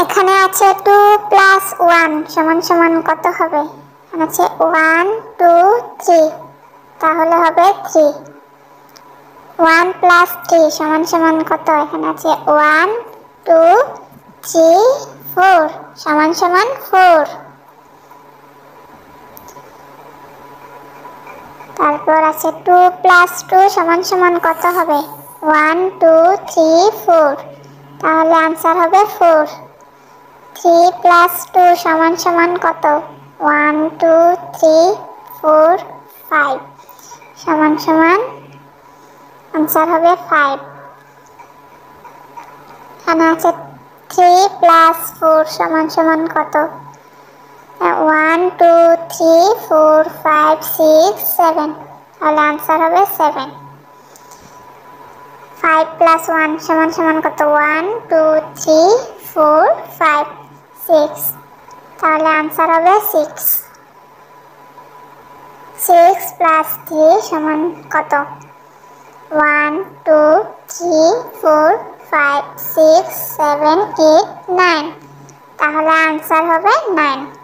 এখানে আছে 2 প্লাস 1 সমান সমান কত হবে? এখানে আছে 1 2 3, তাহলে হবে 3। 1 প্লাস 3 সমান সমান কত? এখানে আছে 1 2 3 4 সমান সমান 4। তারপর আছে 2 প্লাস 2 সমান সমান কত হবে? 1 2 3 4, তাহলে आंसर হবে 4। 3 প্লাস 2 সমান সমান কত? 1 2 3 4 5 সমান সমান आंसर হবে 5। এখানে আছে 3 প্লাস 4 সমান সমান কত? 1 2 3 4 5 6 7, তাহলে आंसर হবে 7। 5 প্লাস 1 সমান সমান কত? 1 2 3 4 5 6, তাহলে आंसर হবে 6। 6 প্লাস 3 সমান কত? 1 2 3 4 5 6 7 8 9, তাহলে आंसर হবে 9।